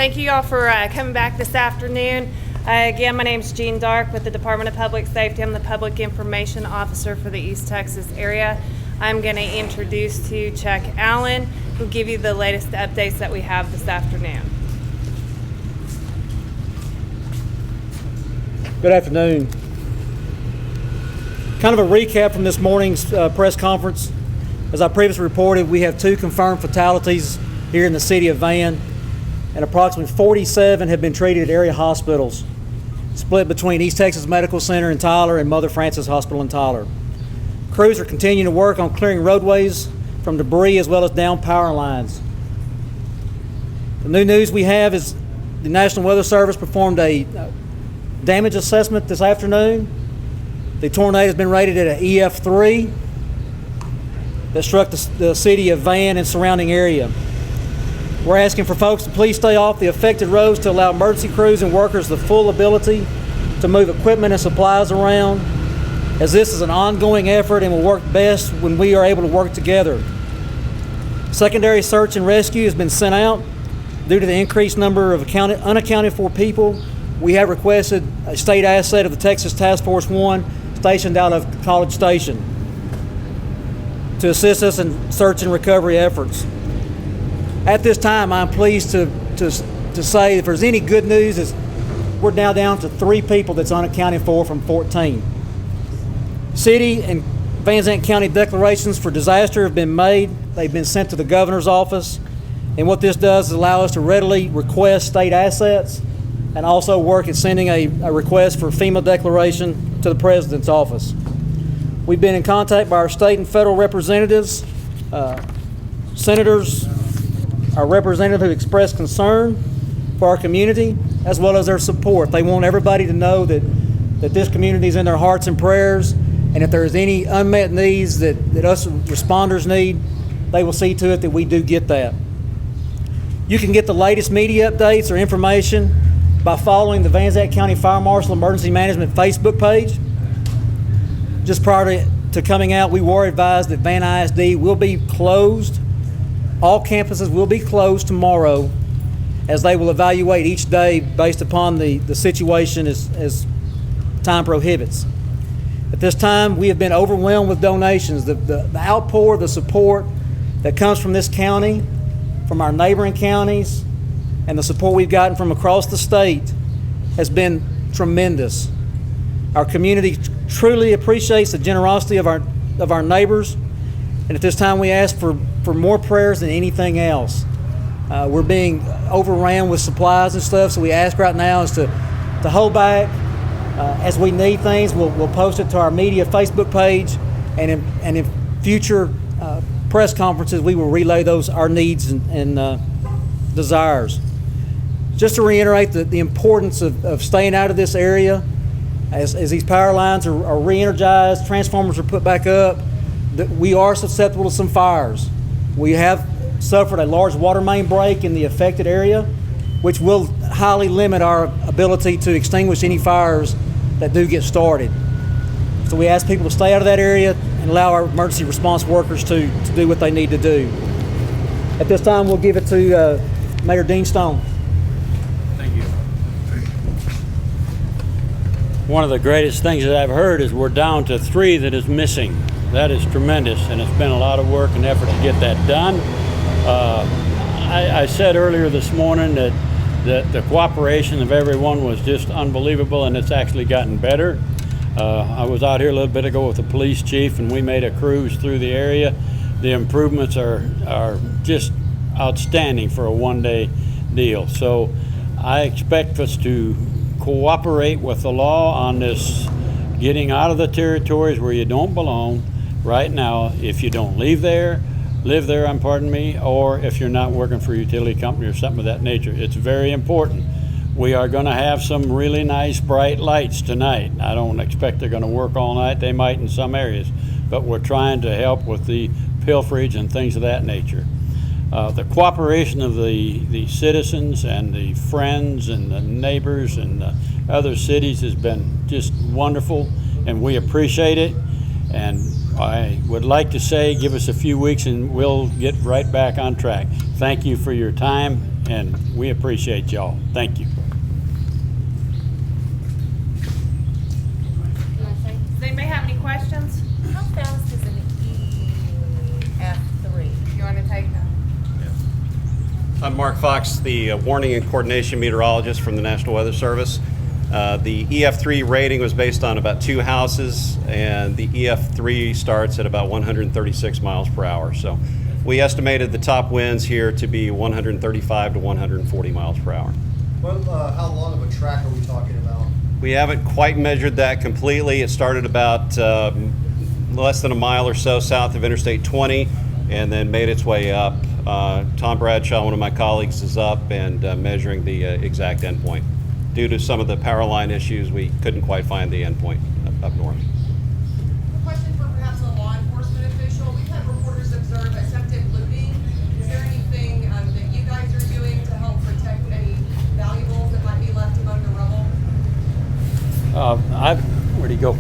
Thank you all for coming back this afternoon. Again, my name is Jean Dark with the Department of Public Safety. I'm the Public Information Officer for the East Texas area. I'm going to introduce to you Chuck Allen, who will give you the latest updates that we have this afternoon. Good afternoon. Kind of a recap from this morning's press conference. As I previously reported, we have 2 confirmed fatalities here in the city of Van, and approximately 47 have been treated at area hospitals, split between East Texas Medical Center in Tyler and Mother Frances Hospital in Tyler. Crews are continuing to work on clearing roadways from debris as well as down power lines. The new news we have is the National Weather Service performed a damage assessment this afternoon. The tornado has been rated at an EF3 that struck the city of Van and surrounding area. We're asking for folks to please stay off the affected roads to allow emergency crews and workers the full ability to move equipment and supplies around, as this is an ongoing effort and will work best when we are able to work together. Secondary search and rescue has been sent out. Due to the increased number of unaccounted for people, we have requested a state asset of the Texas Task Force 1 stationed out of College Station to assist us in search and recovery efforts. At this time, I'm pleased to say if there's any good news, is we're now down to 3 people that's unaccounted for from 14. City and Van Zandt County declarations for disaster have been made. They've been sent to the governor's office. And what this does is allow us to readily request state assets and also work at sending a request for FEMA declaration to the president's office. We've been in contact by our state and federal representatives, senators, our representative who expressed concern for our community, as well as their support. They want everybody to know that this community is in their hearts and prayers, and if there's any unmet needs that us responders need, they will see to it that we do get that. You can get the latest media updates or information by following the Van Zandt County Fire Marshal Emergency Management Facebook page. Just prior to coming out, we were advised that Van ISD will be closed. All campuses will be closed tomorrow as they will evaluate each day based upon the situation as time prohibits. At this time, we have been overwhelmed with donations. The outpour, the support that comes from this county, from our neighboring counties, and the support we've gotten from across the state has been tremendous. Our community truly appreciates the generosity of our neighbors, and at this time we ask for more prayers than anything else. We're being overran with supplies and stuff, so we ask right now is to hold back. As we need things, we'll post it to our media Facebook page, and in future press conferences we will relay our needs and desires. Just to reiterate the importance of staying out of this area as these power lines are re-energized, transformers are put back up, that we are susceptible to some fires. We have suffered a large water main break in the affected area, which will highly limit our ability to extinguish any fires that do get started. So we ask people to stay out of that area and allow our emergency response workers to do what they need to do. At this time, we'll give it to Mayor Dean Stone. Thank you. One of the greatest things that I've heard is we're down to 3 that is missing. That is tremendous, and it's been a lot of work and effort to get that done. I said earlier this morning that the cooperation of everyone was just unbelievable, and it's actually gotten better. I was out here a little bit ago with the police chief, and we made a cruise through the area. The improvements are just outstanding for a one-day deal. So I expect us to cooperate with the law on this getting out of the territories where you don't belong right now. If you don't live there, or if you're not working for a utility company or something of that nature. It's very important. We are going to have some really nice bright lights tonight. I don't expect they're going to work all night. They might in some areas, but we're trying to help with the pilferage and things of that nature. The cooperation of the citizens and the friends and the neighbors and the other cities has been just wonderful, and we appreciate it. And I would like to say, give us a few weeks and we'll get right back on track. Thank you for your time and we appreciate y'all. Thank you. Does anybody have any questions? How fast is an EF3? You want to take them? I'm Mark Fox, the warning and coordination meteorologist from the National Weather Service. The EF3 rating was based on about 2 houses, and the EF3 starts at about 136 miles per hour. So we estimated the top winds here to be 135 to 140 miles per hour. Well, how long of a track are we talking about? We haven't quite measured that completely. It started about less than a mile or so south of Interstate 20 and then made its way up. Tom Bradshaw, one of my colleagues, is up and measuring the exact endpoint. Due to some of the power line issues, we couldn't quite find the endpoint up north. A question for perhaps a law enforcement official. We've had reporters observe attempted looting. Is there anything that you guys are doing to help protect any valuables that might be left among the rubble? Where'd he go?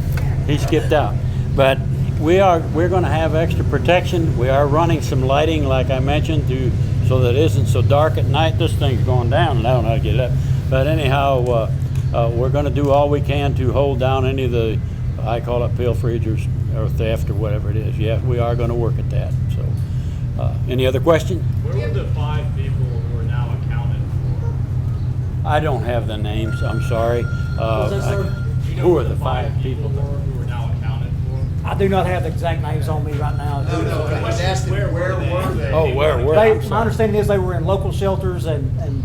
He skipped out. But we're going to have extra protection. We are running some lighting, like I mentioned, so that it isn't so dark at night. This thing's going down, and I don't know how to get it up. But anyhow, we're going to do all we can to hold down any of the, I call it pilferage or theft or whatever it is. Yeah, we are going to work at that. So, any other question? Where were the 5 people who are now accounted for? I don't have the names. I'm sorry. Do you know Who are the 5 people people? who are now accounted for? I do not have the exact names on me right now. No, I was asking where were they? Oh, where? They, I'm sorry. my understanding is they were in local shelters and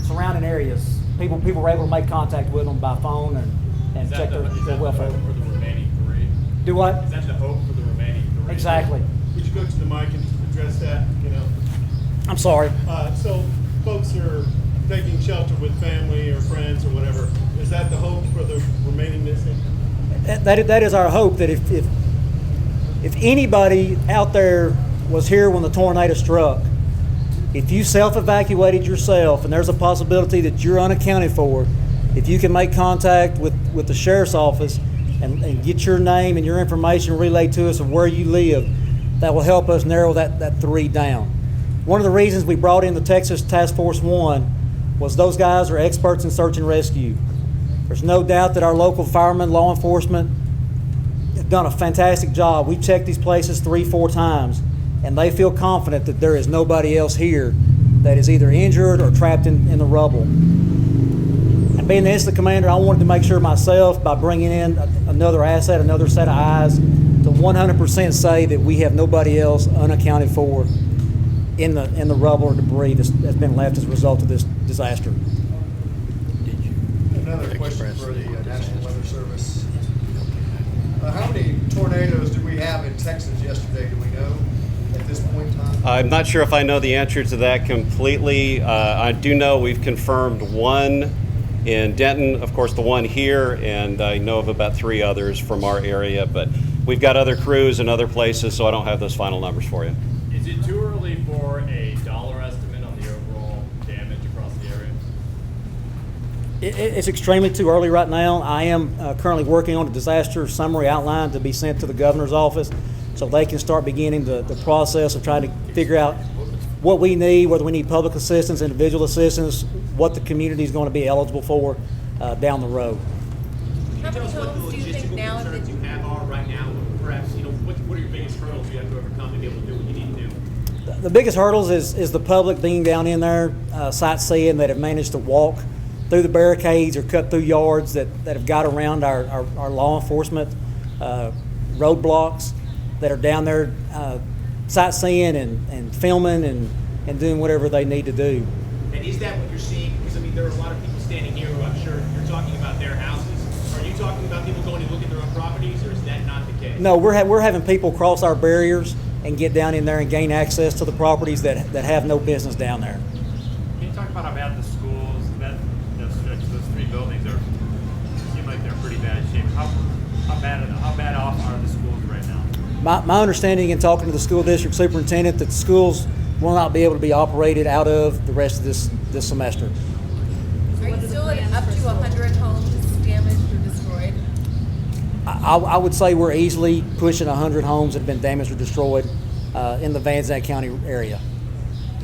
surrounding areas. People were able to make contact with them by phone and check their welfare. Is that the hope for the remaining 3? Do what? Is that the hope for the remaining 3? Exactly. Would you go to the mic and address that, I'm sorry. So folks are taking shelter with family or friends or whatever. Is that the hope for the remaining missing? That is our hope, that if anybody out there was here when the tornado struck, if you self-evacuated yourself and there's a possibility that you're unaccounted for, if you can make contact with the sheriff's office and get your name and your information relayed to us of where you live, that will help us narrow that 3 down. One of the reasons we brought in the Texas Task Force 1 was those guys are experts in search and rescue. There's no doubt that our local firemen, law enforcement have done a fantastic job. We've checked these places 3-4 times, and they feel confident that there is nobody else here that is either injured or trapped in the rubble. And being the incident commander, I wanted to make sure myself, by bringing in another asset, another set of eyes, to 100% say that we have nobody else unaccounted for in the rubble or debris that's been left as a result of this disaster. Another question for the National Weather Service. How many tornadoes did we have in Texas yesterday, do we know, at this point in time? I'm not sure if I know the answer to that completely. I do know we've confirmed 1 in Denton, of course the 1 here, and I know of about 3 others from our area, but we've got other crews in other places, so I don't have those final numbers for you. Is it too early for a dollar estimate on the overall damage across the area? It's extremely too early right now. I am currently working on a disaster summary outline to be sent to the governor's office so they can start beginning the process of trying to figure out what we need, whether we need public assistance, individual assistance, what the community is going to be eligible for down the road. How many homes do you think now that you have are right now? Perhaps, what are your biggest hurdles you have to overcome to be able to do what you need to do? The biggest hurdles is the public being down in there, sightseeing, that have managed to walk through the barricades or cut through yards that have got around our law enforcement roadblocks, that are down there sightseeing and filming and doing whatever they need to do. And is that what you're seeing? Because, there are a lot of people standing here who I'm sure you're talking about their houses. Are you talking about people going to look at their own properties, or is that not the case? No, we're having people cross our barriers and get down in there and gain access to the properties that have no business down there. Can you talk about how bad the schools, those 3 buildings seem like they're in pretty bad shape? How bad off are the schools right now? My understanding in talking to the school district superintendent that the schools will not be able to be operated out of the rest of this semester. are you still at up to 100 homes damaged or destroyed? I would say we're easily pushing 100 homes that have been damaged or destroyed in the Van Zandt County area.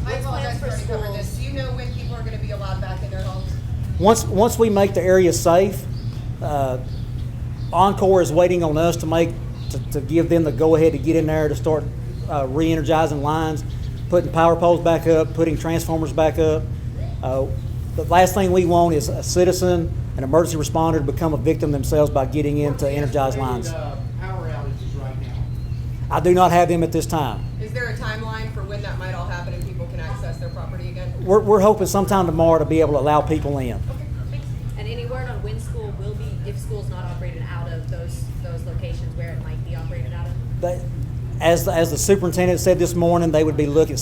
I What's apologize plans for for already covering this. schools? Do you know when people are gonna be allowed back in their homes? Once we make the area safe, Encore is waiting on us to give them the go-ahead to get in there to start re-energizing lines, putting power poles back up, putting transformers back up. The last thing we want is a citizen, an emergency responder, to become a victim themselves by getting into energized lines. Power outages right now. I do not have them at this time. Is there a timeline for when that might all happen and people can access their property again? We're hoping sometime tomorrow to be able to allow people in. And any word on when school will be, if school's not operated out of those locations where it might be operated out of? But as the superintendent said this morning, they would be looking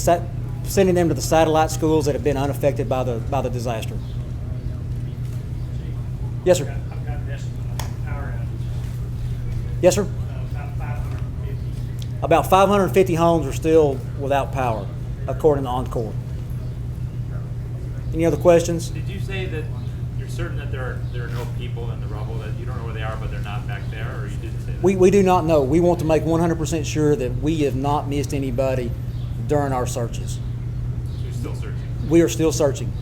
sending them to the satellite schools that have been unaffected by the disaster. Yes, sir. I've got this power outage, Yes, sir. about 550. About 550 homes are still without power, according to Encore. Any other questions? Did you say that you're certain that there are no people in the rubble, that you don't know where they are, but they're not back there, or you didn't say that? We do not know. We want to make 100% sure that we have not missed anybody during our searches. You're still searching. We are still searching.